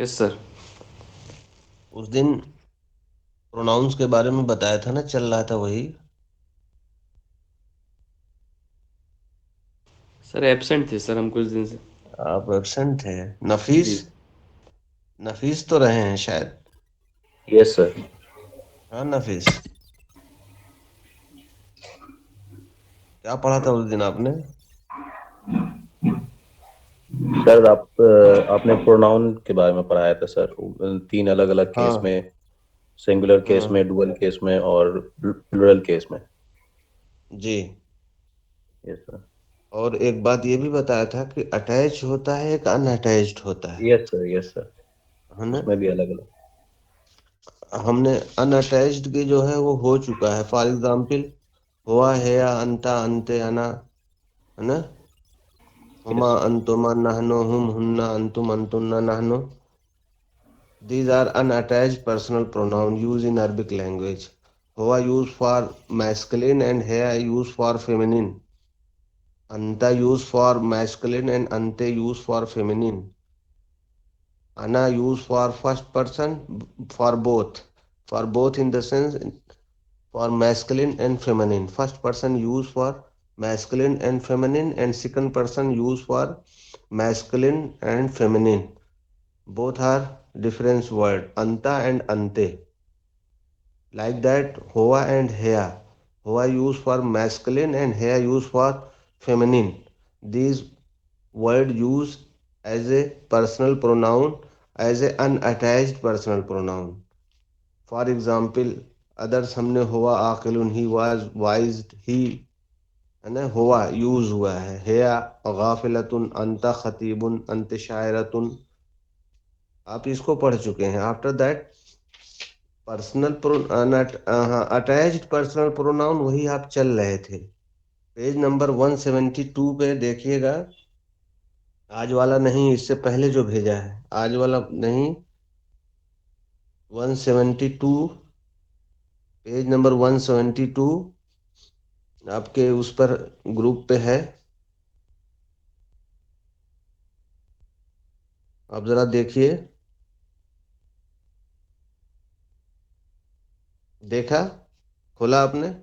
Yes sir. उस दिन pronounce के बारे में बताया था ना, चल रहा था वही। सर एब्सेंट थे सर हम कुछ दिन से। आप एब्सेंट थे। नफीस। जी। नफीस तो रहे हैं शायद। Yes sir. हाँ नफीस। क्या पढ़ा था उस दिन आपने? सर आपने प्रोनाउन के बारे में पढ़ाया था सर। तीन अलग अलग केस हाँ में, सिंगुलर केस हाँ। में, डुअल केस में और प्लुरल केस में। जी। Yes sir. और एक बात ये भी बताया था कि अटैच होता है, एक अनअटैच्ड होता है। Yes sir. Yes sir. है ना? उसमें भी अलग अलग। हमने अनअटैच्ड की जो है वो हो चुका है। फॉर एग्जाम्पल, हुआ है या अंता अंते अना। है ना? हुमा यस सर। अंतुमा नहनो हुम हुन्ना अंतुम अंतुन्ना नहनो। These are unattached personal pronoun used in Arabic language. Huwa used for masculine and haya used for feminine. Anta used for masculine and ante used for feminine. Ana used for first person for both. For both in the sense for masculine and feminine. First person used for masculine and feminine and second person used for masculine and feminine. Both are different word. Anta and ante. Like that, hoa and hea. Hoa used for masculine and hea used for feminine. These word used as a personal pronoun, as a unattached personal pronoun. For example, others हमने हुआ आकिलुन, he was wise, he, है ना, हुआ use हुआ है। हेया गाफिलतुन, अंत खतीबुन, अंत शायरतुन। आप इसको पढ़ चुके हैं। After that personal attached personal pronoun वही आप चल रहे थे। पेज नंबर 172 पे देखिएगा। आज वाला नहीं, इससे पहले जो भेजा है, आज वाला नहीं। 172, पेज नंबर 172 आपके उस पर ग्रुप पे है। आप जरा देखिए। देखा? खोला आपने?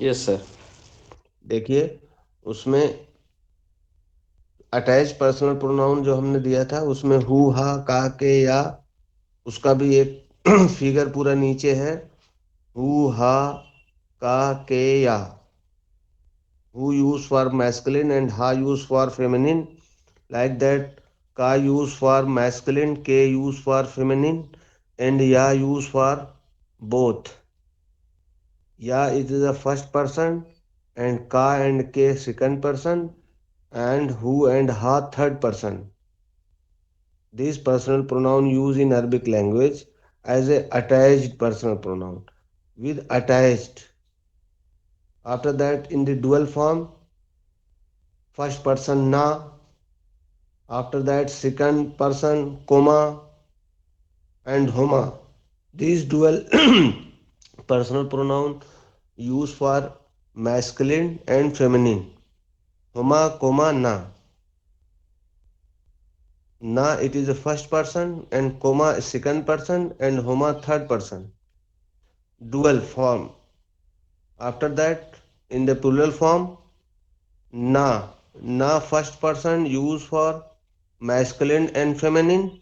Yes sir. देखिए उसमें अटैच पर्सनल प्रोनाउन जो हमने दिया था उसमें हु हा का के या, उसका भी एक फिगर पूरा नीचे है। हु हा का के या। Who used for masculine and ha used for feminine. Like that, ka used for masculine, ke used for feminine, and ya used for both. Ya is the first person, and ka and ke second person, and who and ha third person. This personal pronoun used in Arabic language as a attached personal pronoun with attached. After that, in the dual form, first person na. After that, second person comma and homa. These dual personal pronoun used for masculine and feminine. Homa comma na. Na it is the first person and comma second person and homa third person. Dual form. After that, in the plural form, na. Na first person used for masculine and feminine.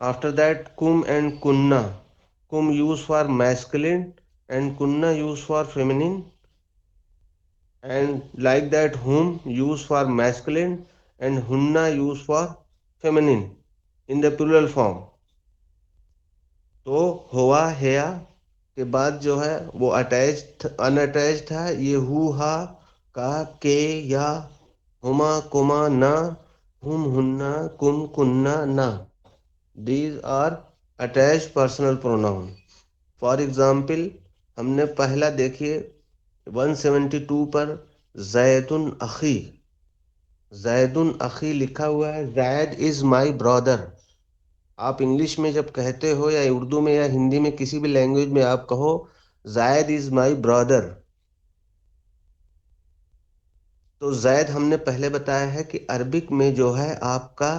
After that, kum and kunna. Kum used for masculine and kunna used for feminine. And like that, whom used for masculine and hunna used for feminine in the plural form. तो हुआ हेया के बाद जो है वो attach unattached था। ये who हा का के या, हुमा कुमा ना, हुम हुन्ना कुम कुन्ना ना। These are attached personal pronoun. For example, हमने पहला देखिए 172 पर जैदुन अखी। जैदुन अखी लिखा हुआ है। Zaid is my brother. आप इंग्लिश में जब कहते हो या उर्दू में या हिंदी में किसी भी लैंग्वेज में आप कहो जायद इज माई ब्रदर, तो जैद हमने पहले बताया है कि अरबिक में जो है आपका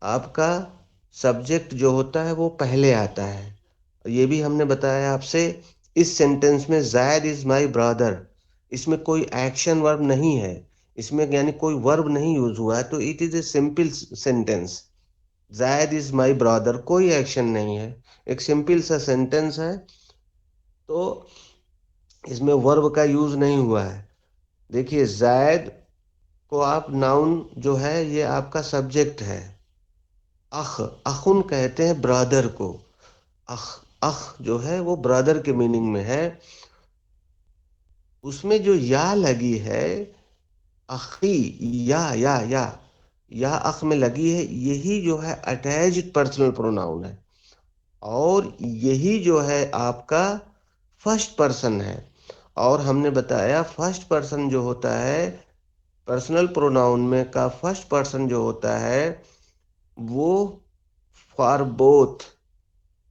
आपका सब्जेक्ट जो होता है वो पहले आता है। ये भी हमने बताया आपसे। इस सेंटेंस में जैद इज माई ब्रदर, इसमें कोई एक्शन वर्ब नहीं है, इसमें यानी कोई वर्ब नहीं यूज हुआ है, तो it is a simple sentence. Zaid is my brother, कोई एक्शन नहीं है, एक सिंपल सा सेंटेंस है, तो इसमें वर्ब का यूज नहीं हुआ है। देखिए जैद को आप नाउन जो है ये आपका सब्जेक्ट है। अख, अखुन कहते हैं ब्रदर को। अख, अख जो है वो ब्रदर के मीनिंग में है। उसमें जो या लगी है, अखी, या अख में लगी है, यही जो है अटैच्ड पर्सनल प्रोनाउन है, और यही जो है आपका फर्स्ट पर्सन है। और हमने बताया फर्स्ट पर्सन जो होता है पर्सनल प्रोनाउन में का फर्स्ट पर्सन जो होता है वो for both,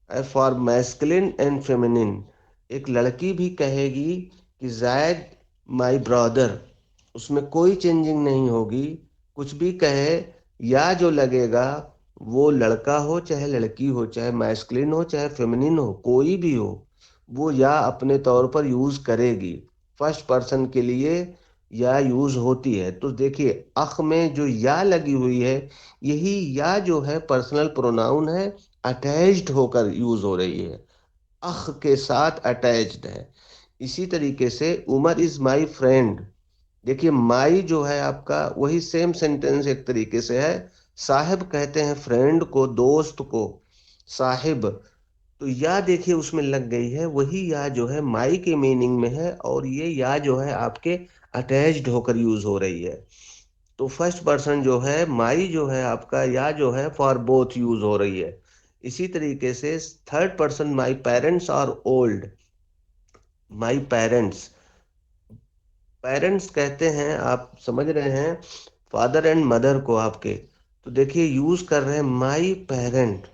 for masculine and feminine. एक लड़की भी कहेगी कि जायद माई ब्रदर, उसमें कोई चेंजिंग नहीं होगी, कुछ भी कहे, या जो लगेगा वो लड़का हो चाहे लड़की हो, चाहे मैस्कुलिन हो चाहे फेमिनिन हो, कोई भी हो, वो या अपने तौर पर यूज करेगी। फर्स्ट पर्सन के लिए या यूज होती है। तो देखिए अख में जो या लगी हुई है, यही या जो है पर्सनल प्रोनाउन है, अटैच्ड होकर यूज हो रही है, अख के साथ अटैच्ड है। इसी तरीके से उमर इज माई फ्रेंड, देखिए माई जो है आपका वही सेम सेंटेंस एक तरीके से है। साहिब कहते हैं फ्रेंड को, दोस्त को साहिब, तो या देखिए उसमें लग गई है, वही या जो है माई के मीनिंग में है, और ये या जो है आपके अटैच्ड होकर यूज हो रही है। तो फर्स्ट पर्सन जो है माई जो है आपका या जो है फॉर बोथ यूज हो रही है। इसी तरीके से third person my parents are old, my parents, parents कहते हैं, आप समझ रहे हैं, फादर एंड मदर को आपके, तो देखिए यूज कर रहे हैं माई पेरेंट,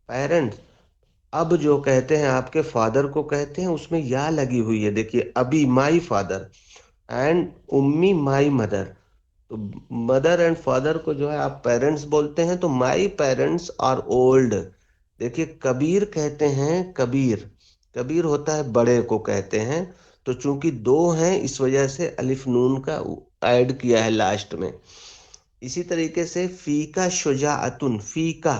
पेरेंट्स। अब जो कहते हैं आपके फादर को कहते हैं, उसमें या लगी हुई है, देखिए अभी माई फादर एंड उम्मी माई मदर, तो मदर एंड फादर को जो है आप पेरेंट्स बोलते हैं, तो माई पेरेंट्स आर ओल्ड। देखिए कबीर कहते हैं, कबीर, कबीर होता है बड़े को कहते हैं, तो चूंकि दो हैं इस वजह से अलिफ नून का ऐड किया है लास्ट में। इसी तरीके से फीका शुजाअतुन, फीका,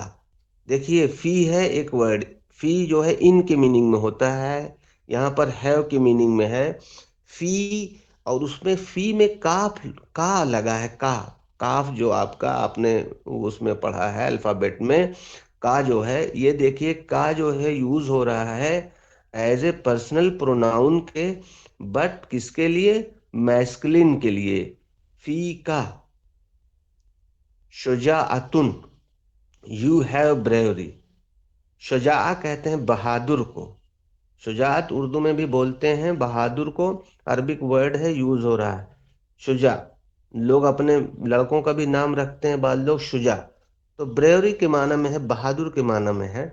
देखिए फी है एक वर्ड, फी जो है इन के मीनिंग में होता है, यहाँ पर हैव के मीनिंग में है फी, और उसमें फी में काफ, का लगा है, का, काफ जो आपका आपने उसमें पढ़ा है अल्फाबेट में, का जो है ये देखिए का जो है यूज हो रहा है एज ए पर्सनल प्रोनाउन के, बट किसके लिए, मैस्कुलिन के लिए। फी का शुजाअतुन, यू हैव ब्रेवरी, शुजा कहते हैं बहादुर को, शुजात उर्दू में भी बोलते हैं बहादुर को, अरबिक वर्ड है यूज हो रहा है शुजा। लोग अपने लड़कों का भी नाम रखते हैं बाद लोग शुजा, तो ब्रेवरी के माना में है, बहादुर के माना में है।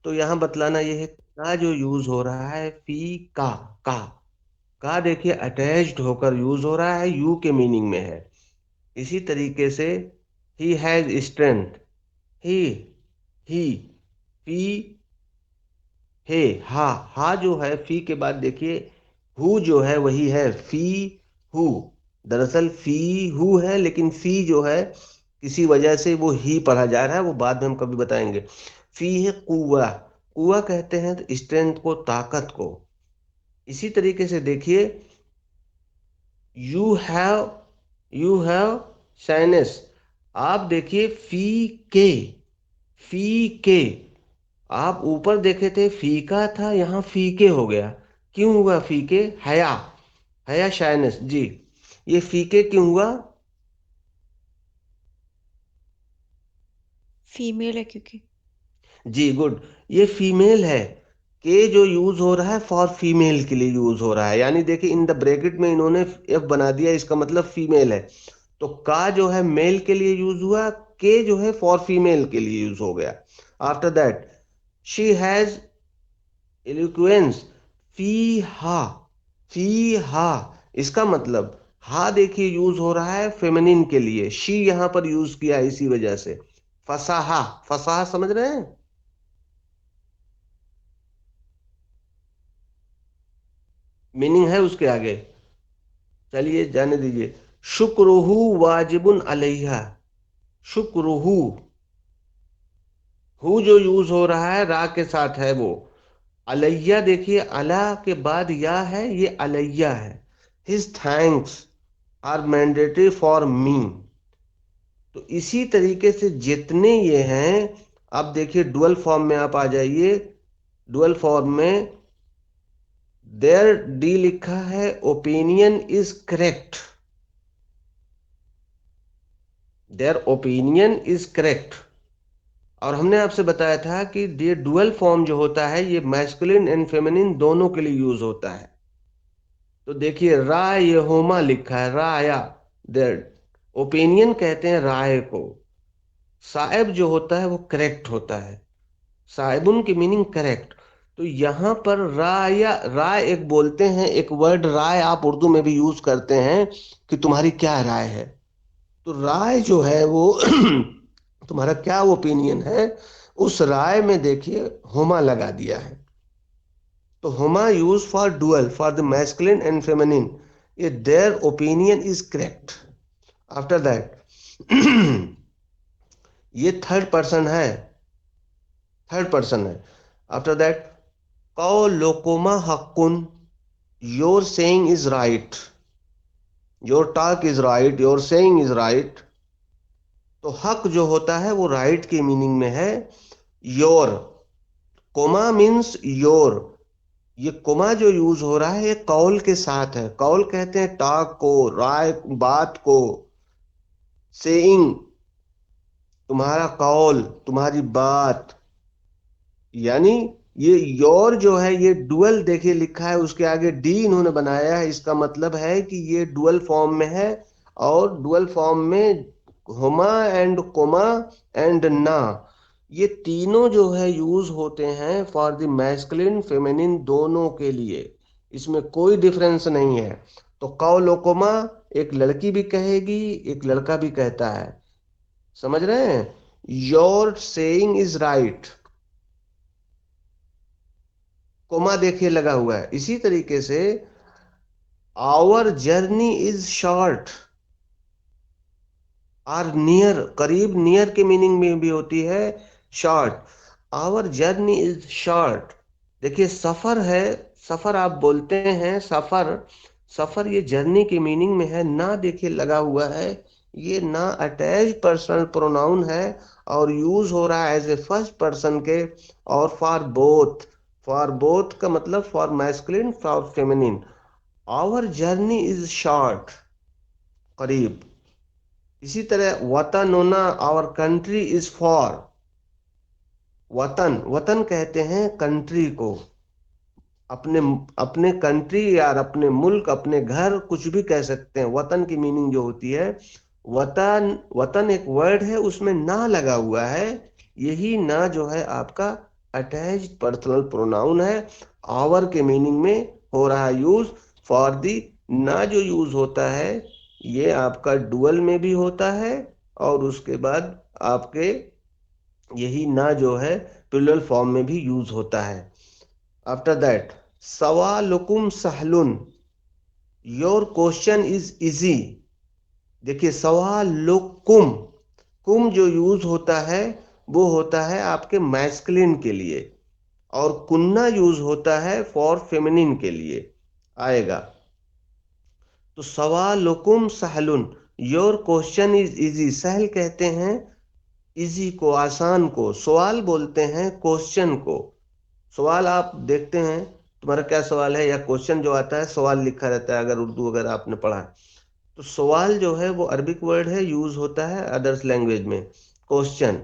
तो यहाँ बतलाना ये है का जो यूज हो रहा है फी का, का, का देखिए अटैच्ड होकर यूज हो रहा है, यू के मीनिंग में है। इसी तरीके से ही हैज स्ट्रेंथ, ही, ही, फी, हे, हा जो है फी के बाद देखिए हु जो है वही है फी, हु, दरअसल फी हु है, लेकिन फी जो है किसी वजह से वो ही पढ़ा जा रहा है, वो बाद में हम कभी बताएंगे। फी है कुआ, कुआ कहते हैं स्ट्रेंथ को, ताकत को। इसी तरीके से देखिए you have, you have shyness, आप देखिए फी के, फी के, आप ऊपर देखे थे फीका था, यहाँ फीके हो गया, क्यों हुआ फीके, हया, हया शाइनेस जी, ये फीके क्यों हुआ, फीमेल है क्योंकि। जी गुड, ये फीमेल है, के जो यूज हो रहा है फॉर फीमेल के लिए यूज हो रहा है, यानी देखिए इन द ब्रैकेट में इन्होंने एफ बना दिया, इसका मतलब फीमेल है, तो का जो है मेल के लिए यूज हुआ, के जो है फॉर फीमेल के लिए यूज हो गया। आफ्टर दैट शी हैज इलोक्वेंस, फी हा, फी हा, इसका मतलब हा देखिए यूज हो रहा है फेमिनिन के लिए, शी यहां पर यूज किया इसी वजह से। फसाहा, फसाहा समझ रहे हैं? मीनिंग है उसके आगे, चलिए जाने दीजिए। शुक्रुहु वाजिबुन अलैहा, शुक्रुहु, हु जो यूज हो रहा है रा के साथ है वो। अलैया देखिए अला के बाद या है, ये अलैया है। His thanks are mandatory for me. तो इसी तरीके से जितने ये हैं, अब देखिए डुअल फॉर्म में आप आ जाइए। डुअल फॉर्म में देयर डी लिखा है, opinion is correct, there opinion is correct. और हमने आपसे बताया था कि ये डुअल फॉर्म जो होता है ये मैस्कुलिन एंड फेमिनिन दोनों के लिए यूज होता है। तो देखिए राय होमा लिखा है, राया, देयर ओपिनियन कहते हैं राय को। साहेब जो होता है वो करेक्ट होता है, साहिबुन की मीनिंग करेक्ट। तो यहां पर राय, राय एक बोलते हैं, एक वर्ड राय आप उर्दू में भी यूज करते हैं कि तुम्हारी क्या राय है। तो राय जो है वो तुम्हारा क्या ओपिनियन है, उस राय में देखिए होमा लगा दिया है। तो होमा use for dual for the masculine and feminine, ये their opinion is correct. After that ये थर्ड पर्सन है, थर्ड पर्सन है। आफ्टर दैट कौ लोकोमा हक्कुन, your saying is right, your talk is right, your saying is right. तो हक जो होता है वो राइट की मीनिंग में है। योर, कोमा मीन्स योर, ये कोमा जो यूज हो रहा है ये कौल के साथ है। कौल कहते हैं टॉक को, राय, बात को। सेइंग, तुम्हारा कौल, तुम्हारी बात। यानी ये योर जो है ये डुअल देखिए लिखा है, उसके आगे डी इन्होंने बनाया है, इसका मतलब है कि ये डुअल फॉर्म में है। और डुअल फॉर्म में होमा एंड कोमा एंड ना, ये तीनों जो है यूज होते हैं फॉर द मैस्कुलिन फेमिनिन दोनों के लिए, इसमें कोई डिफरेंस नहीं है। तो कौलोकोमा एक लड़की भी कहेगी, एक लड़का भी कहता है, समझ रहे हैं? Your saying is right, comma देखिए लगा हुआ है। इसी तरीके से our journey is short, or near, करीब, नियर के मीनिंग में भी होती है short. Our journey is short, देखिए सफर है, सफर आप बोलते हैं सफर, सफर ये जर्नी की मीनिंग में है। ना देखिए लगा हुआ है, ये ना अटैच पर्सनल प्रोनाउन है और यूज हो रहा है एज ए फर्स्ट पर्सन के। और फॉर बोथ, फॉर बोथ का मतलब for masculine for feminine. Our journey is short, करीब। इसी तरह वतन होना, आवर कंट्री इज फॉर, वतन, वतन कहते हैं कंट्री को, अपने, अपने कंट्री यार अपने मुल्क, अपने घर, कुछ भी कह सकते हैं। वतन की मीनिंग जो होती है, वतन, वतन एक वर्ड है उसमें ना लगा हुआ है, यही ना जो है आपका अटैच्ड पर्सनल प्रोनाउन है। आवर के मीनिंग में हो रहा है यूज। फॉर दी, ना जो यूज होता है ये आपका डुअल में भी होता है, और उसके बाद आपके यही ना जो है प्लूरल फॉर्म में भी यूज होता है। आफ्टर दैट सवालुकुम सहलुन, योर क्वेश्चन इज इजी। देखिए सवालुकुम, कुम जो यूज होता है वो होता है आपके मैस्कुलिन के लिए, और कुन्ना यूज होता है फॉर फेमिनिन के लिए आएगा। तो सवालुकुम सहलुन, योर क्वेश्चन इज इजी, सहल कहते हैं इजी को, आसान को, सवाल बोलते हैं क्वेश्चन को। सवाल आप देखते हैं तुम्हारा क्या सवाल है, या क्वेश्चन जो आता है सवाल लिखा रहता है अगर उर्दू अगर आपने पढ़ा है। तो सवाल जो है वो अरबिक वर्ड है, यूज होता है अदर्स लैंग्वेज में क्वेश्चन।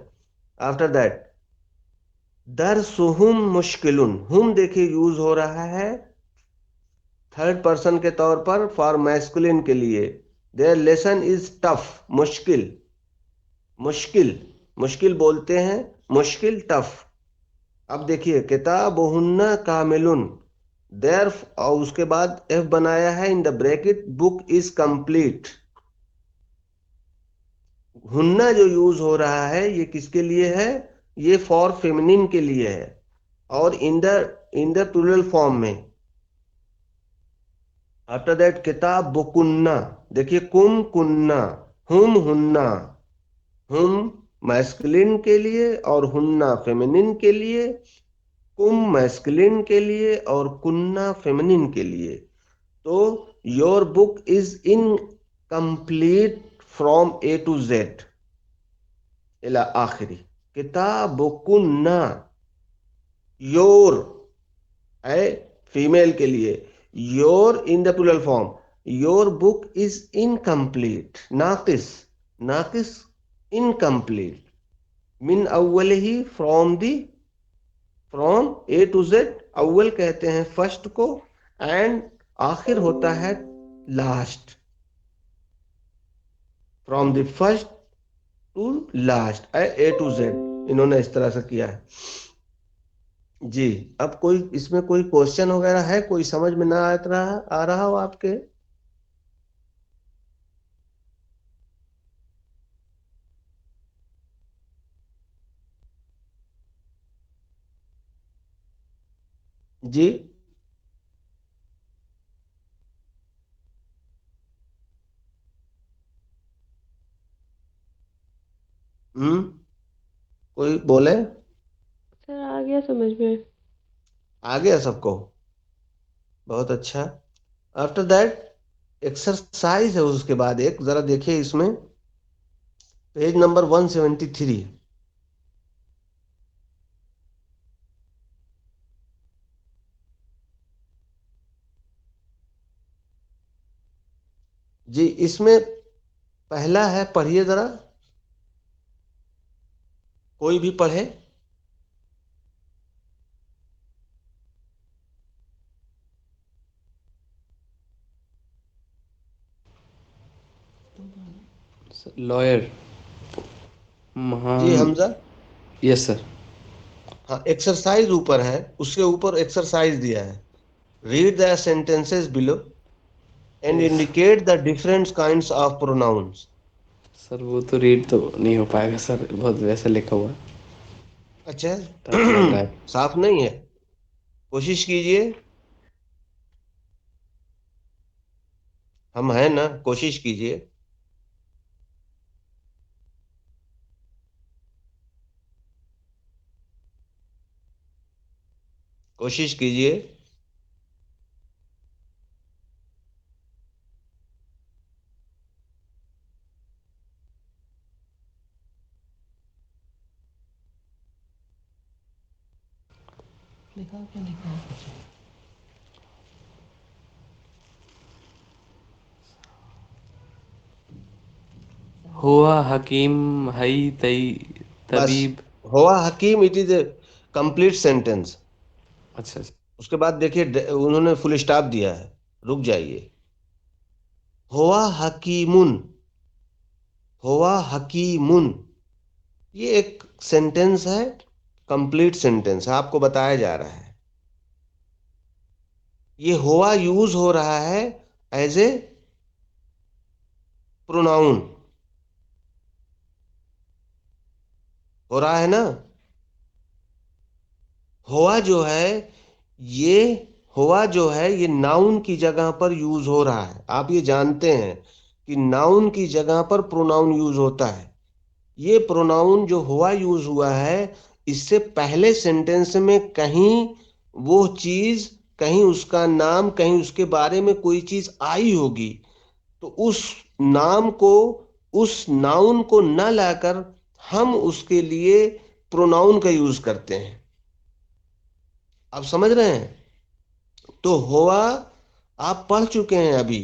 आफ्टर दैट दरसुहुम मुश्किलुन, हुम देखिए यूज हो रहा है थर्ड पर्सन के तौर पर फॉर मैस्कुलिन के लिए। देयर लेसन इज टफ, मुश्किल, मुश्किल, मुश्किल बोलते हैं, मुश्किल टफ। अब देखिए किताबुहुन्ना कामिलुन, देयर, और उसके बाद एफ बनाया है in the bracket, book is complete. हुन्ना जो यूज हो रहा है ये किसके लिए है? ये फॉर फेमिनिन के लिए है, और इन द प्लूरल फॉर्म में। आफ्टर दैट किताब बुकुन्ना, देखिए कुम कुन्ना, हुम हुन्ना, हुम मैस्कुलिन के लिए और हुन्ना फेमिनिन के लिए, कुम मैस्कुलिन के लिए और कुन्ना फेमिनिन के लिए। तो your book is incomplete from A to Z इला आखिरी। किताबुकुन्ना, योर है फीमेल के लिए, your in the plural form, your book is incomplete, नाकिस, नाकिस इनकम्प्लीट, मिन अव्वल ही, फ्रॉम ए टू जेड। अव्वल कहते हैं फर्स्ट को, एंड आखिर होता है last, from the first to last, A to Z इन्होंने इस तरह से किया है जी। अब कोई इसमें कोई क्वेश्चन वगैरह है, कोई समझ में ना आ रहा हो आपके? जी। कोई बोले? सर आ गया समझ में। आ गया सबको? बहुत अच्छा। आफ्टर दैट एक्सरसाइज है, उसके बाद एक जरा देखिए इसमें, पेज नंबर 173। जी, इसमें पहला है, पढ़िए जरा, कोई भी पढ़े। लॉयर। जी महान। हमजा। Yes sir. हाँ, एक्सरसाइज ऊपर है, उसके ऊपर एक्सरसाइज दिया है। Read the sentences below and yes indicate the different kinds of pronouns. Sir, वो तो रीड तो नहीं हो पाएगा सर, बहुत वैसा लिखा हुआ है, अच्छा। टफ लग रहा है। साफ नहीं है? कोशिश कीजिए, हम हैं ना, कोशिश कीजिए। कोशिश कीजिए। हुआ हकीम हई तई बस, तबीब। हुआ हकीम, it is a complete sentence. अच्छा अच्छा। उसके बाद देखिए उन्होंने फुल स्टॉप दिया है, रुक जाइए। हुआ हकीमुन, हुआ हकीमुन, ये एक सेंटेंस है, कंप्लीट सेंटेंस है, आपको बताया जा रहा है। ये हुआ यूज हो रहा है एज ए प्रोनाउन, हो रहा है ना। हुआ जो है ये हुआ जो है ये नाउन की जगह पर यूज हो रहा है। आप ये जानते हैं कि नाउन की जगह पर प्रोनाउन यूज होता है। ये प्रोनाउन जो हुआ यूज हुआ है, इससे पहले सेंटेंस में कहीं वो चीज, कहीं उसका नाम, कहीं उसके बारे में कोई चीज आई होगी, तो उस नाम को, उस नाउन को न लाकर हम उसके लिए प्रोनाउन का यूज करते हैं। आप समझ रहे हैं? तो हुआ आप पढ़ चुके हैं अभी।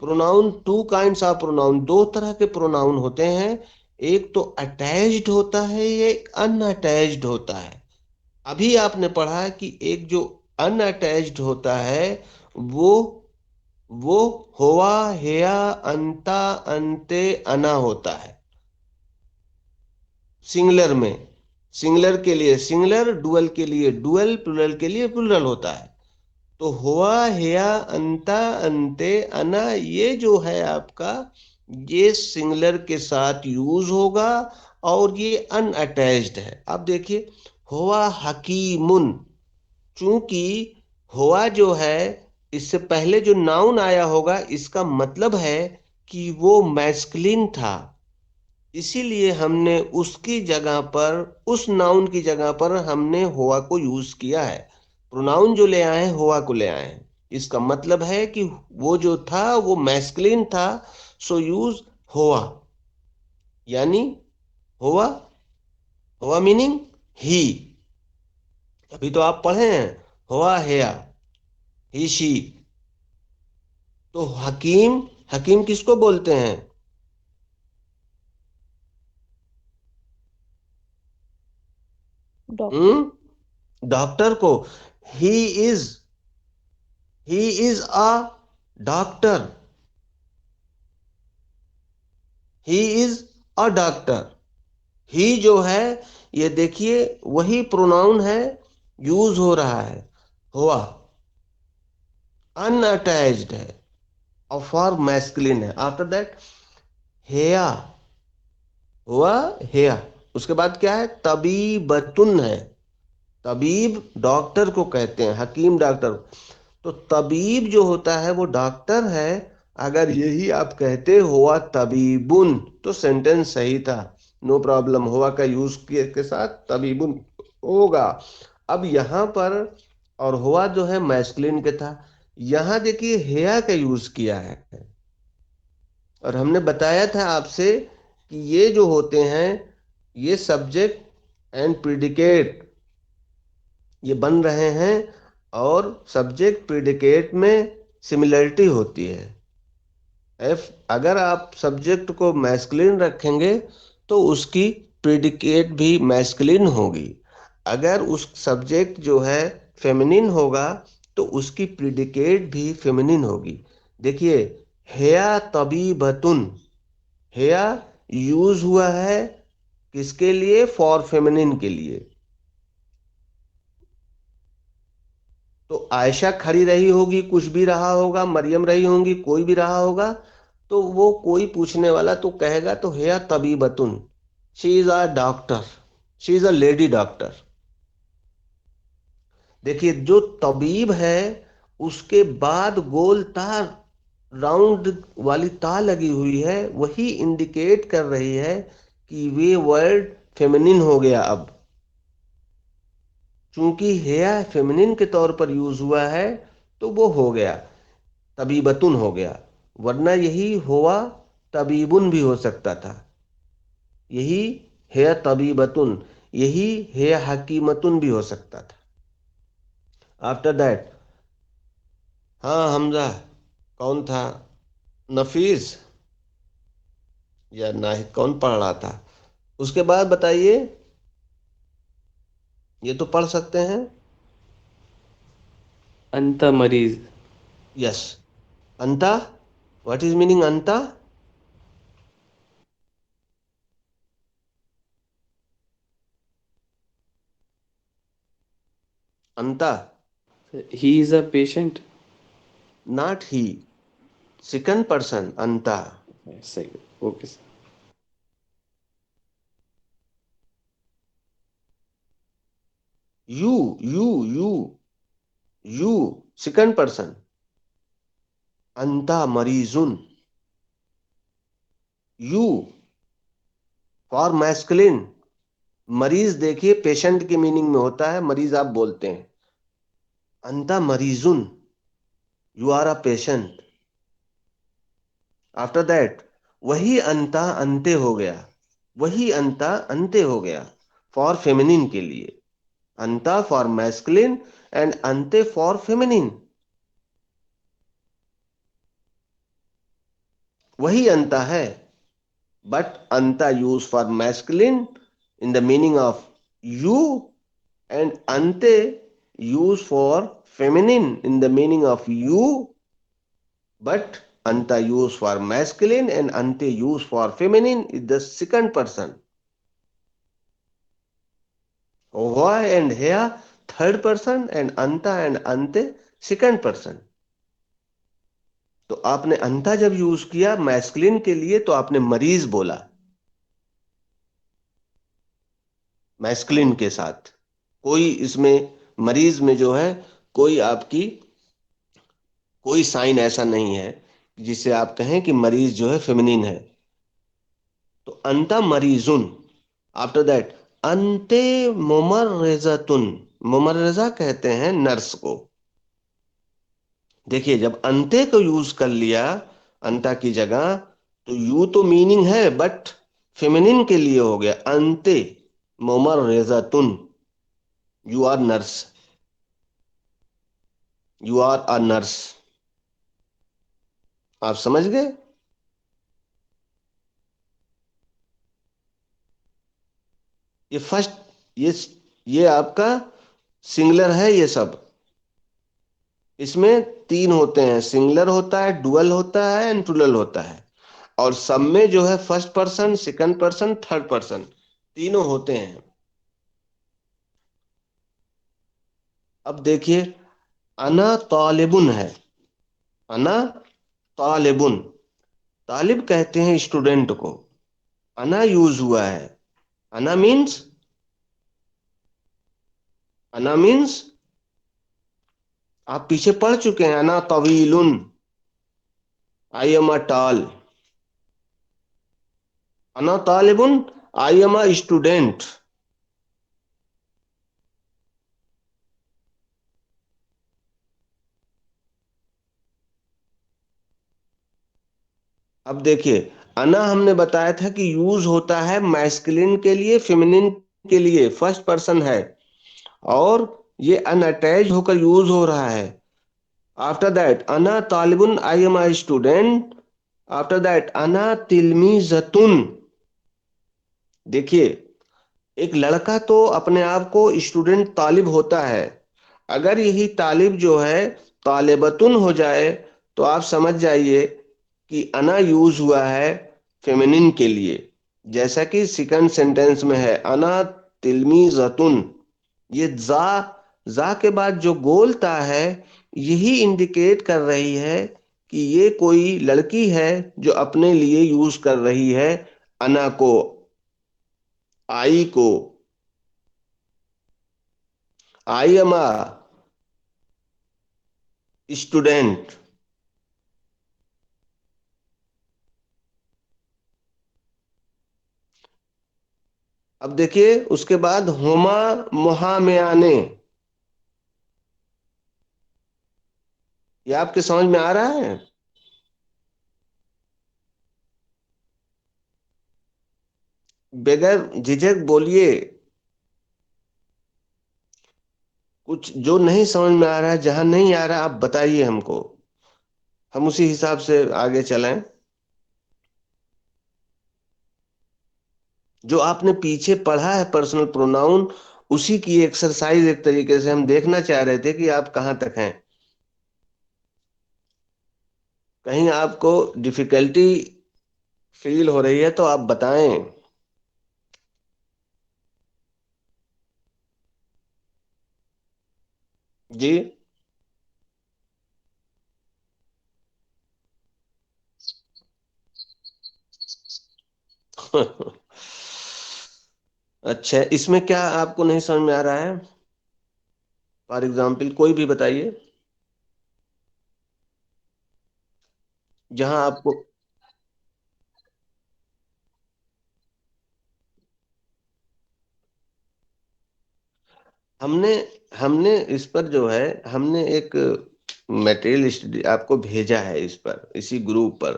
Pronoun, two kinds of pronoun, दो तरह के प्रोनाउन होते हैं। एक तो अटैच्ड होता है, एक अनअटैच्ड होता है। अभी आपने पढ़ा कि एक जो अनअटैच्ड होता है, वो वो हुआ, हेया, अंता, अंते, अना होता है सिंगलर में। सिंगलर के लिए सिंगलर, डुअल के लिए डुअल, प्लूरल के लिए प्लूरल होता है। तो हुआ, हेया, अंता, अंते, अना, ये जो है आपका, ये सिंगुलर के साथ यूज होगा और ये अनअटैच्ड है। अब देखिए, हुआ हकीमुन, चूंकि हुआ जो है, इससे पहले जो नाउन आया होगा, इसका मतलब है कि वो मैस्कुलिन था, इसीलिए हमने उसकी जगह पर, उस नाउन की जगह पर हमने हुआ को यूज किया है। प्रोनाउन जो ले आए हैं, हुआ को ले आए हैं। इसका मतलब है कि वो जो था वो मैस्कुलिन था, सो यूज हुआ, यानी हुआ, हुआ मीनिंग ही। अभी तो आप पढ़े हैं, हुआ हेया, ही शी। तो हकीम, हकीम किसको बोलते हैं? डॉक्टर। डॉक्टर को। He is, he is a doctor, he is a doctor. ही जो है, ये देखिए वही प्रोनाउन है, यूज हो रहा है, हुआ अनअटैच्ड है और फॉर मैस्कुलिन है। आफ्टर दैट हेया, हुआ हेया, उसके बाद क्या है? तबीबतुन है। तबीब डॉक्टर को कहते हैं, हकीम डॉक्टर। तो तबीब जो होता है वो डॉक्टर है। अगर यही आप कहते हुआ तबीबुन, तो सेंटेंस सही था, नो प्रॉब्लम, हुआ का यूज के साथ तबीबुन होगा। अब यहाँ पर, और हुआ जो है मैस्कुलिन के था, यहाँ देखिए हेया का यूज किया है। और हमने बताया था आपसे कि ये जो होते हैं, ये सब्जेक्ट एंड प्रिडिकेट ये बन रहे हैं, और सब्जेक्ट प्रिडिकेट में सिमिलरिटी होती है। एफ, अगर आप सब्जेक्ट को मैस्कुलिन रखेंगे तो उसकी प्रिडिकेट भी मैस्कुलिन होगी। अगर उस सब्जेक्ट जो है फेमिनिन होगा तो उसकी प्रिडिकेट भी फेमिनिन होगी। देखिए, हेया तबीबतुन, हेया यूज हुआ है किसके लिए? फॉर फेमिनिन के लिए। तो आयशा खड़ी रही होगी, कुछ भी रहा होगा, मरियम रही होंगी, कोई भी रहा होगा, तो वो कोई पूछने वाला तो कहेगा तो हेया तबीबतुन, she is a doctor, she is a lady doctor. देखिए, जो तबीब है उसके बाद गोल तार, राउंड वाली तार लगी हुई है, वही इंडिकेट कर रही है कि वे वर्ड फेमिनिन हो गया। अब चूंकि हेया फेमिनिन के तौर पर यूज हुआ है तो वो हो गया, तबीबतुन हो गया। वरना यही हुआ तबीबुन भी हो सकता था, यही है तबीबतुन, यही है हकीमतुन भी हो सकता था। आफ्टर दैट, हाँ हमजा, कौन था? नफीस या नाहिद, कौन पढ़ रहा था? उसके बाद बताइए, ये तो पढ़ सकते हैं। अंत मरीज। यस, अंता, व्हाट इज मीनिंग अंता? अंता, he is a patient. Not he, second person अंता। सही। Okay sir. You, you, you, you, second person, अंता मरीजुन। You for masculine. मरीज देखिए पेशेंट की मीनिंग में होता है, मरीज आप बोलते हैं। अंता मरीजुन, you are a patient. After that, वही अंता अंते हो गया, वही अंता अंते हो गया फॉर फेमिनिन के लिए। अंता फॉर मैस्कुलिन एंड अंते फॉर फेमिनिन। वही अंता है, but anta used for masculine in the meaning of you, and ante used for feminine in the meaning of you, but anta used for masculine and ante used for feminine is the second person. Hoa and hea third person, and anta and ante second person. तो आपने अंधा जब use किया masculine के लिए तो आपने मरीज बोला मैस्कुलिन के साथ। कोई इसमें मरीज में जो है कोई आपकी कोई साइन ऐसा नहीं है जिससे आप कहें कि मरीज जो है फेमिनिन है। तो अंता मरीजुन, आफ्टर दैट अंते मोमर्रेजातुन। मोमर्रेजा कहते हैं नर्स को। देखिए जब अंते को यूज कर लिया अंता की जगह तो यू तो मीनिंग है बट फेमिनिन के लिए हो गया अंते मोमर्रेजातुन। You are nurse, you are a nurse. आप समझ गए? ये फर्स्ट, ये ये आपका सिंगुलर है। ये सब इसमें तीन होते हैं, सिंगुलर होता है, डुअल होता है एंड प्लूरल होता है। और सब में जो है first person, second person, third person तीनों होते हैं। अब देखिए अना तालिबुन है, अना तालिबुन। तालिब कहते हैं स्टूडेंट को, अना यूज हुआ है। अना मीन्स, अना मीन्स आप पीछे पढ़ चुके हैं, अना तवीलुन, आई एम अ टॉल। अना तालिबुन, आई एम अ स्टूडेंट। अब देखिए अना हमने बताया था कि यूज होता है मैस्कुलिन के लिए, फेमिनिन के लिए, फर्स्ट पर्सन है। और ये अनअटैच होकर यूज हो रहा है। आफ्टर दैट अना तालिबुन, I am I student. After that अना तिलमीजतुन। देखिए एक लड़का तो अपने आप को स्टूडेंट तालिब होता है। अगर यही तालिब जो है तालिबतुन हो जाए तो आप समझ जाइए कि अना यूज हुआ है फेमिनिन के लिए। जैसा कि सेकंड सेंटेंस में है अना तिलमीजतुन। ये जा के बाद जो गोलता है यही इंडिकेट कर रही है कि ये कोई लड़की है जो अपने लिए यूज कर रही है अना को, आई को। I am a student. अब देखिए उसके बाद होमा मोहाम्याने। ये आपके समझ में आ रहा है? बगैर झिझक बोलिए। कुछ जो नहीं समझ में आ रहा है, जहां नहीं आ रहा आप बताइए हमको, हम उसी हिसाब से आगे चलें। जो आपने पीछे पढ़ा है पर्सनल प्रोनाउन, उसी की एक्सरसाइज एक तरीके से हम देखना चाह रहे थे कि आप कहाँ तक हैं। कहीं आपको डिफिकल्टी फील हो रही है तो आप बताएं। जी। अच्छा इसमें क्या आपको नहीं समझ में आ रहा है? फॉर एग्जाम्पल कोई भी बताइए जहां आपको। हमने हमने इस पर जो है हमने एक मटेरियल स्टडी आपको भेजा है इस पर, इसी ग्रुप पर।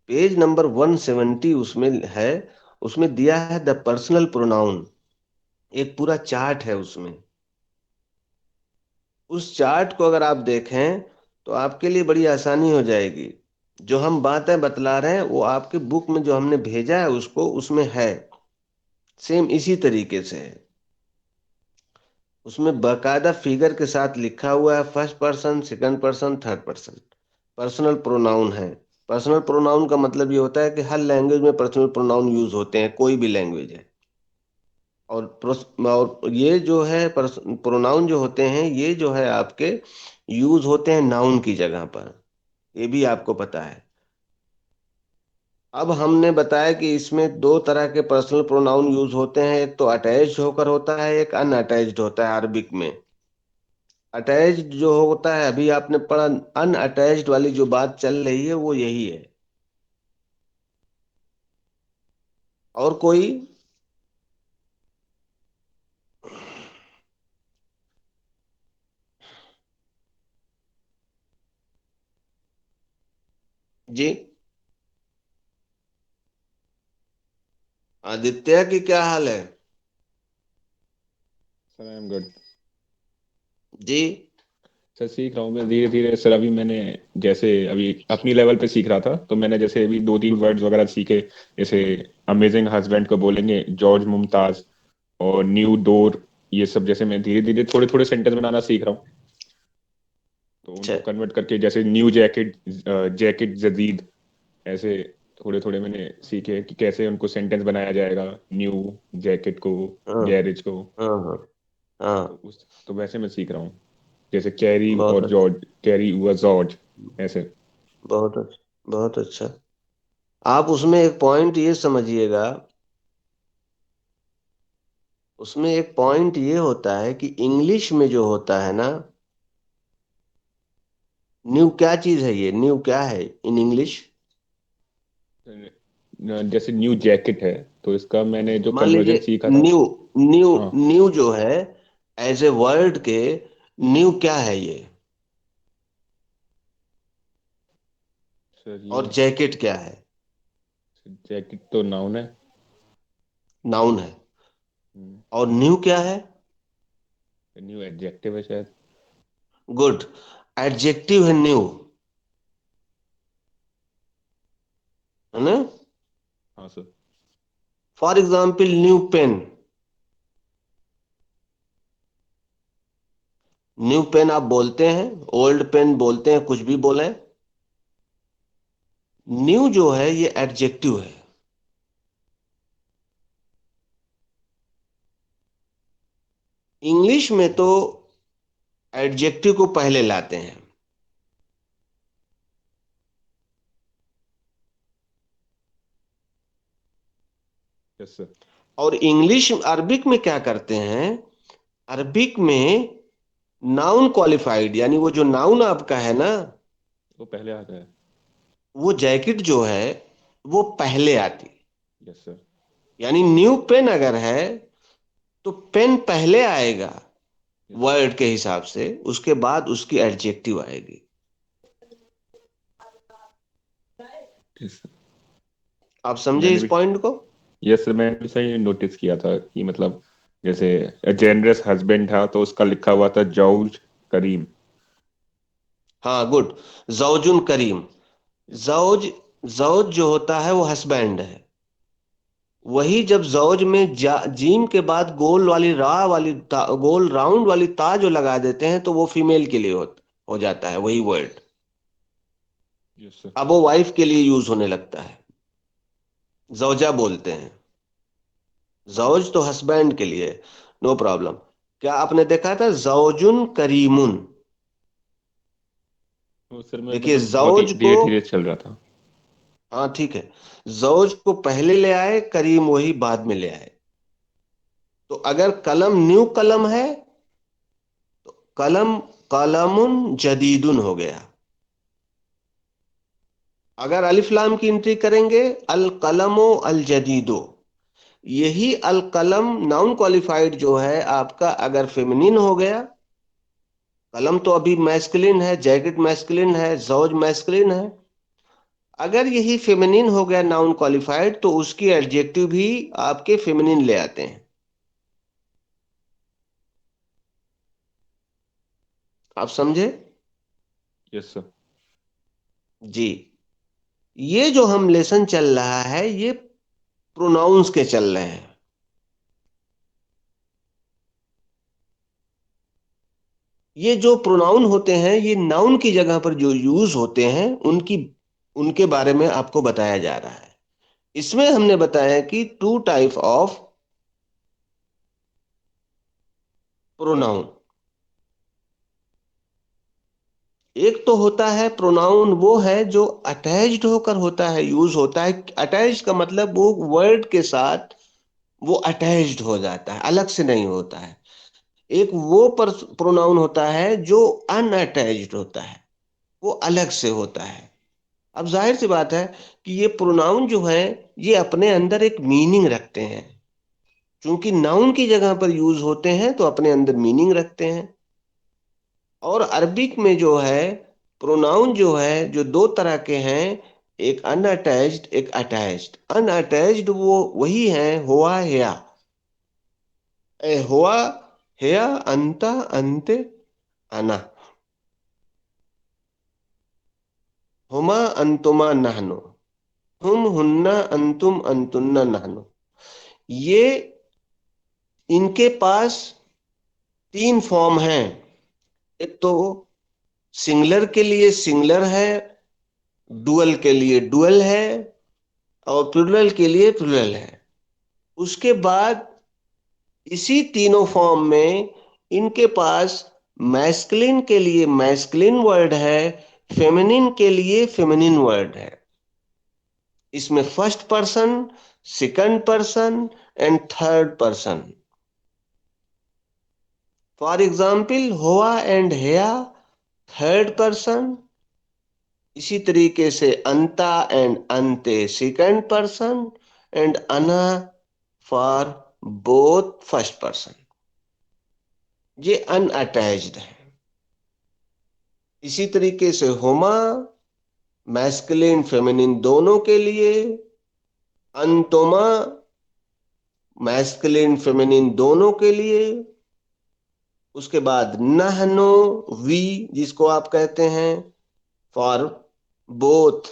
पेज नंबर 170 उसमें है। उसमें दिया है द पर्सनल प्रोनाउन, एक पूरा चार्ट है उसमें। उस चार्ट को अगर आप देखें तो आपके लिए बड़ी आसानी हो जाएगी। जो हम बातें बतला रहे हैं वो आपके बुक में जो हमने भेजा है उसको उसमें है, सेम इसी तरीके से है। उसमें बाकायदा फिगर के साथ लिखा हुआ है first person, second person, third person. Personal pronoun है। पर्सनल प्रोनाउन का मतलब ये होता है कि हर लैंग्वेज में पर्सनल प्रोनाउन यूज होते हैं, कोई भी लैंग्वेज है। और ये जो है प्रोनाउन जो होते हैं ये जो है आपके यूज होते हैं नाउन की जगह पर, ये भी आपको पता है। अब हमने बताया कि इसमें दो तरह के पर्सनल प्रोनाउन यूज होते हैं, एक तो अटैच्ड होकर होता है, एक अनअटैच्ड होता है अरबिक में। अटैच्ड जो होता है, अभी आपने पढ़ा, अनअटैच्ड वाली जो बात चल रही है वो यही है। और कोई? जी। आदित्य की क्या हाल है? Sir I am good. जी। सर सीख रहा हूँ मैं धीरे धीरे सर। अभी मैंने जैसे अभी अपनी लेवल पे सीख रहा था, तो मैंने जैसे अभी दो तीन वर्ड्स वगैरह सीखे। जैसे अमेजिंग हस्बैंड को बोलेंगे जॉर्ज मुमताज, और न्यू डोर। ये सब जैसे मैं धीरे धीरे थोड़े थोड़े सेंटेंस बनाना सीख रहा हूँ। तो अच्छा। उनको कन्वर्ट करके जैसे न्यू जैकेट, जैकेट जदीद, ऐसे थोड़े थोड़े मैंने सीखे कि कैसे उनको सेंटेंस बनाया जाएगा, न्यू जैकेट को, हाँ गैरेज को। हाँ हाँ हाँ। तो वैसे मैं सीख रहा हूँ। जैसे कैरी बहुत और अच्छा। जॉर्ज, कैरी हुआ जॉर्ज, ऐसे। बहुत अच्छा, बहुत अच्छा। आप उसमें एक पॉइंट ये समझिएगा, उसमें एक पॉइंट ये होता है कि इंग्लिश में जो होता है ना, न्यू क्या चीज है, ये न्यू क्या है इन इंग्लिश? जैसे न्यू जैकेट है, तो इसका मैंने जो मान कन्वर्जन लीजिए सीखा था। न्यू, न्यू, हाँ न्यू जो है एज ए वर्ड के, न्यू क्या है ये? सर और ये जैकेट क्या है? जैकेट तो नाउन है। नाउन है। और न्यू क्या है? न्यू एडजेक्टिव है शायद। गुड। एडजेक्टिव है न्यू, है ना? हाँ sir. For example new pen. New pen आप बोलते हैं, ओल्ड पेन बोलते हैं, कुछ भी बोले, न्यू जो है ये एडजेक्टिव है। इंग्लिश में तो एडजेक्टिव को पहले लाते हैं। Yes sir. और इंग्लिश अरबिक में क्या करते हैं, अरबिक में नाउन क्वालिफाइड, यानी वो जो नाउन आपका है ना, वो पहले आता है। वो जैकेट जो है वो पहले आती। Yes sir. यानी न्यू पेन अगर है तो पेन पहले आएगा यस वर्ड के हिसाब से, उसके बाद उसकी एडजेक्टिव आएगी। यस। आप समझे मैंने इस भी, पॉइंट को? यस सर, मैंने भी सही नोटिस किया था कि मतलब जैसे जेनरस हस्बैंड था, तो उसका लिखा हुआ था जॉर्ज करीम। हाँ, गुड। जौजुन करीम। यस। जौज, जौज जो होता है वो हस्बैंड है। वही जब जौज में जीम के बाद गोल वाली रा वाली गोल राउंड वाली ता जो लगा देते हैं तो वो फीमेल के लिए हो जाता है वही वर्ड। Yes sir. अब वो वाइफ के लिए यूज होने लगता है, जौजा बोलते हैं। जौज तो हस्बैंड के लिए, नो प्रॉब्लम। क्या आपने देखा था जौजुन करीमुन? तो सर मैं देखिए मतलब बहुत ही जौज को, धीरे धीरे चल रहा था। हाँ ठीक है, जौज को पहले ले आए, करीम वही बाद में ले आए। तो अगर कलम न्यू कलम है तो कलम कलमुन जदीदुन हो गया। अगर अलिफ लाम की एंट्री करेंगे, अल कलमो अल जदीदो। यही अल कलम नाउन क्वालिफाइड जो है आपका, अगर फेमिनिन हो गया, कलम तो अभी मैस्कुलिन है, जैकेट मैस्कुलिन है, जौज मैस्कुलिन है, अगर यही फेमिनिन हो गया नाउन क्वालिफाइड तो उसकी एडजेक्टिव भी आपके फेमिनिन ले आते हैं। आप समझे? Yes sir. जी। ये जो हम लेसन चल रहा है ये प्रोनाउंस के चल रहे हैं। ये जो प्रोनाउन होते हैं ये नाउन की जगह पर जो यूज होते हैं उनकी, उनके बारे में आपको बताया जा रहा है। इसमें हमने बताया कि टू टाइप ऑफ प्रोनाउन। एक तो होता है प्रोनाउन, वो है जो अटैच्ड होकर होता है, यूज होता है। अटैच्ड का मतलब वो वर्ड के साथ वो अटैच्ड हो जाता है, अलग से नहीं होता है। एक वो प्रोनाउन होता है जो अनअटैच्ड होता है, वो अलग से होता है। अब जाहिर सी बात है कि ये प्रोनाउन जो है ये अपने अंदर एक मीनिंग रखते हैं। क्योंकि नाउन की जगह पर यूज होते हैं तो अपने अंदर मीनिंग रखते हैं। और अरबिक में जो है प्रोनाउन जो है जो दो तरह के हैं, एक अनअटैच्ड एक अटैच्ड। अनअटैच्ड वो वही है हुआ हेया। ए हुआ हेया अंता अंते अना। हुमा अंतुमा नहनो, हुम हुन्ना अंतुम अंतुन्ना नहनो। ये इनके पास तीन फॉर्म हैं। एक तो सिंगलर के लिए सिंगलर है, डुअल के लिए डुअल है, और प्लुरल के लिए प्लुरल है। उसके बाद इसी तीनों फॉर्म में इनके पास मैस्कुलिन के लिए मैस्कुलिन वर्ड है, फेमिनिन के लिए फेमिनिन वर्ड है। इसमें first person, second person and third person. For example होआ एंड हेया थर्ड पर्सन। इसी तरीके से अंता एंड अंते सेकंड पर्सन एंड अना फॉर बोथ फर्स्ट पर्सन। ये अनअटैच्ड है। इसी तरीके से होमा मैस्कुलिन फेमिनिन दोनों के लिए, अंतोमा मैस्कुलिन फेमिनिन दोनों के लिए। उसके बाद नहनो वी जिसको आप कहते हैं फॉर बोथ।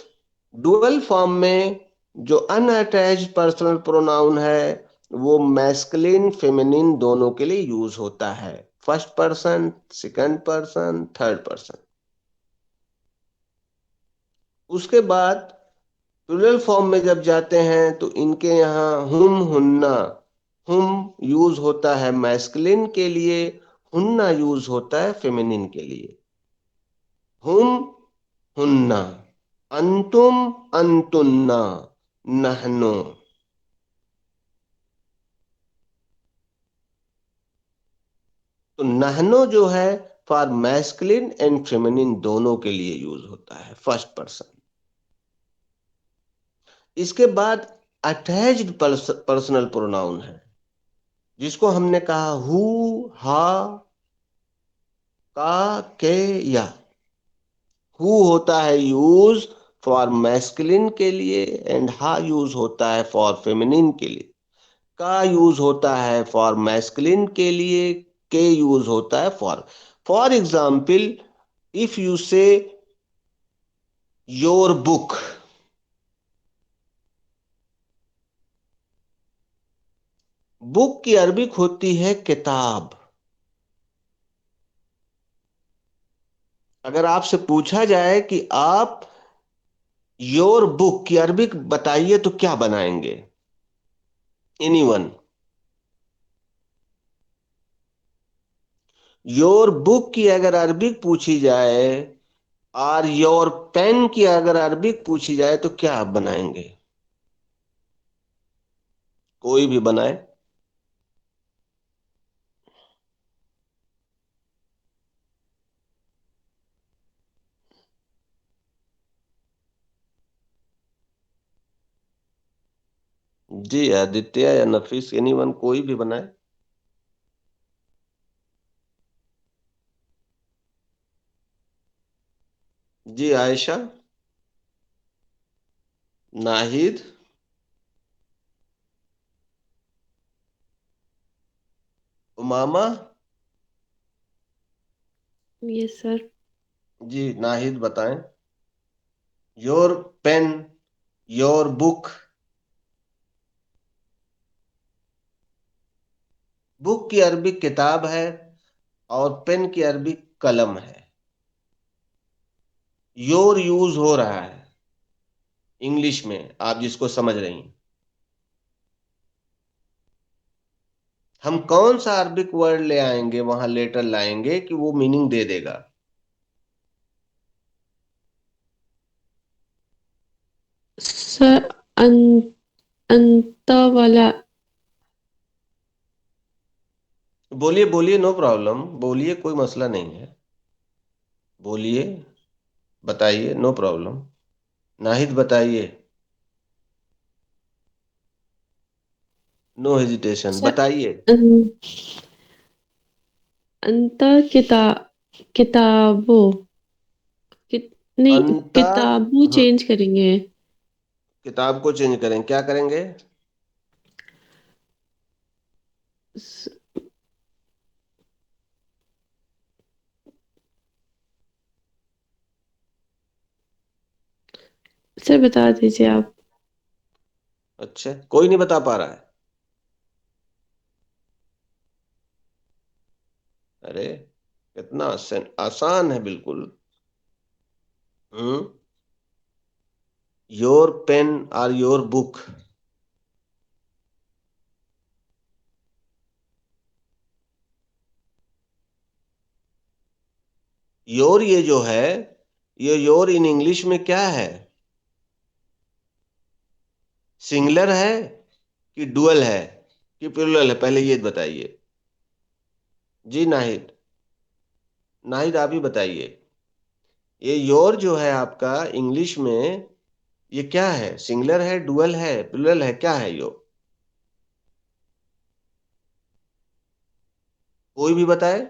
डुअल फॉर्म में जो अनअटैच्ड पर्सनल प्रोनाउन है वो मैस्कुलिन फेमिनिन दोनों के लिए यूज होता है, first person second person third person. उसके बाद प्लुरल फॉर्म में जब जाते हैं तो इनके यहाँ हुम हुन्ना। हुम यूज होता है मैस्कुलिन के लिए, हुन्ना यूज होता है फेमिनिन के लिए। हुम हुन्ना, अंतुम अंतुन्ना, नहनो। तो नहनो जो है फॉर मैस्कुलिन एंड फेमिनिन दोनों के लिए यूज होता है, फर्स्ट पर्सन। इसके बाद अटैच्ड पर्सनल प्रोनाउन है, जिसको हमने कहा हु हा का के या। हु होता है यूज फॉर मैस्कुलिन के लिए एंड हा यूज होता है फॉर फेमिनिन के लिए। का यूज होता है फॉर मैस्कुलिन के लिए, के यूज होता है फॉर एग्जाम्पल इफ यू से योर बुक। बुक की अरबिक होती है किताब। अगर आपसे पूछा जाए कि आप योर बुक की अरबिक बताइए तो क्या बनाएंगे? एनीवन? योर बुक की अगर अरबिक पूछी जाए और योर पेन की अगर अरबिक पूछी जाए तो क्या आप बनाएंगे? कोई भी बनाए। जी आदित्य या नफीस, एनीवन, कोई भी बनाए। जी आयशा, नाहिद, उमामा। Yes sir. जी नाहिद बताएं। Your pen, your book. Book की अरबी किताब है और पेन की अरबी कलम है। योर यूज हो रहा है इंग्लिश में, आप जिसको समझ रही हैं। हम कौन सा अरबिक वर्ड ले आएंगे, वहां लेटर लाएंगे कि वो मीनिंग दे देगा। सर अंत वाला। बोलिए बोलिए, नो प्रॉब्लम, बोलिए, कोई मसला नहीं है, बोलिए, बताइए, नो प्रॉब्लम। नाहिद बताइए, नो हेजिटेशन, सर बताइए। अंत किताबों नहीं, अंता, किताबों हाँ, चेंज करेंगे। किताब को चेंज करें, क्या करेंगे? स- सर बता दीजिए आप। अच्छा, कोई नहीं बता पा रहा है? अरे, कितना आसान है बिल्कुल। हम्म। योर पेन और योर बुक। योर, ये जो है, ये योर इन इंग्लिश में क्या है? सिंगुलर है कि डुअल है कि प्लूरल है? पहले ये बताइए। जी नाहिद, नाहिद आप ही बताइए। ये योर जो है आपका इंग्लिश में, ये क्या है? सिंगुलर है, डुअल है, प्लूरल है, क्या है यो? कोई भी बताए।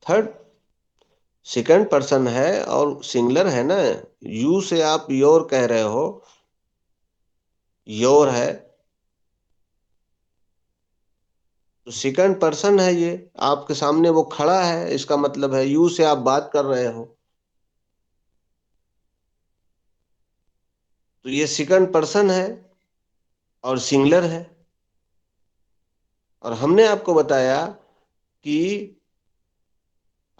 थर्ड, सेकंड पर्सन है और सिंगुलर है ना। यू से आप योर कह रहे हो, योर है तो सेकंड पर्सन है ये। आपके सामने वो खड़ा है, इसका मतलब है यू से आप बात कर रहे हो, तो ये सेकंड पर्सन है और सिंगुलर है। और हमने आपको बताया कि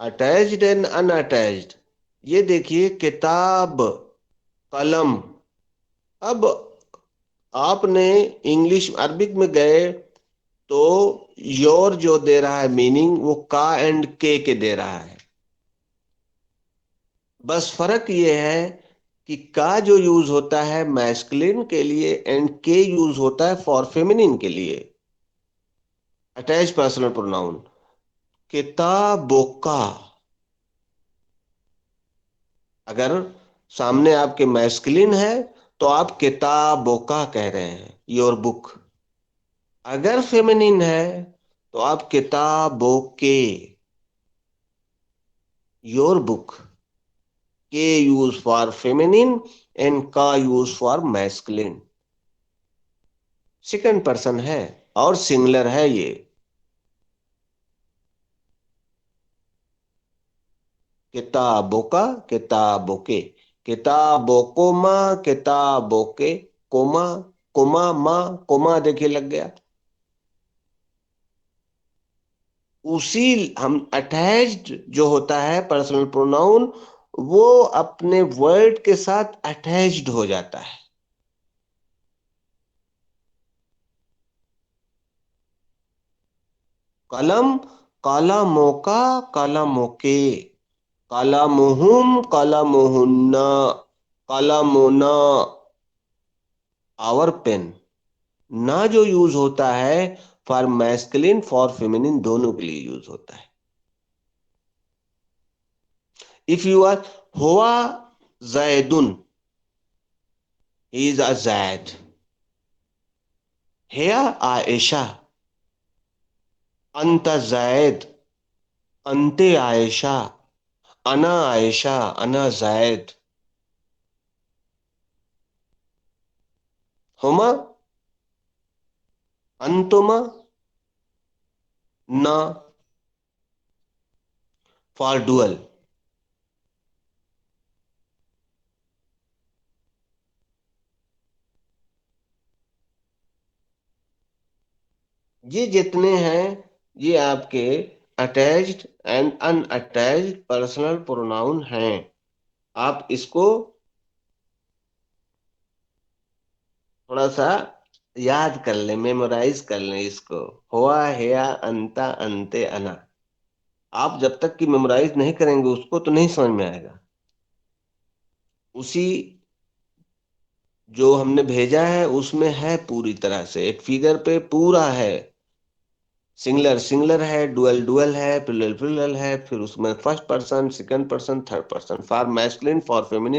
अटैच्ड एंड अनअटैच्ड। ये देखिए, किताब, कलम। अब आपने इंग्लिश अरबिक में गए तो योर जो दे रहा है मीनिंग, वो का एंड के दे रहा है। बस फर्क ये है कि का जो यूज होता है मैस्कुलिन के लिए एंड के यूज होता है फॉर फेमिनिन के लिए, अटैच पर्सनल प्रोनाउन। किताबोका, अगर सामने आपके मैस्कुलिन है तो आप किताबोका कह रहे हैं, योर बुक। अगर फेमिनिन है तो आप किताबोके, योर बुक। के यूज फॉर फेमिनिन एंड का use for masculine. Second person है और सिंगुलर है ये। किताबोका, किताबोके, किताबोकोमा, किताबोके, कोमा, कोमा मा, कोमा देखिए लग गया। उसी, हम अटैच्ड जो होता है पर्सनल प्रोनाउन, वो अपने वर्ड के साथ अटैच्ड हो जाता है। कलम, कलमोका, कलमोके, कलमुहुम, कलमुहुन्ना, कलमुना। आवर पेन, ना जो यूज होता है फॉर मैस्कुलिन फॉर फेमिनिन दोनों के लिए यूज होता है। इफ यू आर, हुआ जैदुन, ही इज अ जैद। हिया आयशा, अंत जैद, अंते आयशा, अना आयशा, अना जैद। हुमा, अंतुमा, ना, फॉर डुअल। ये जितने हैं, ये आपके attached and unattached personal pronoun हैं। आप इसको थोड़ा सा याद कर लें, मेमोराइज कर लें इसको। हुआ, हेया, अंता, अंते, अना। आप जब तक कि मेमोराइज नहीं करेंगे उसको तो नहीं समझ में आएगा। उसी जो हमने भेजा है उसमें है पूरी तरह से, एक फिगर पे पूरा है। सिंगुलर सिंगुलर है, डुअल डुअल है, प्लुरल प्लुरल है, फिर उसमें first person, second person, third person, for masculine, for feminine.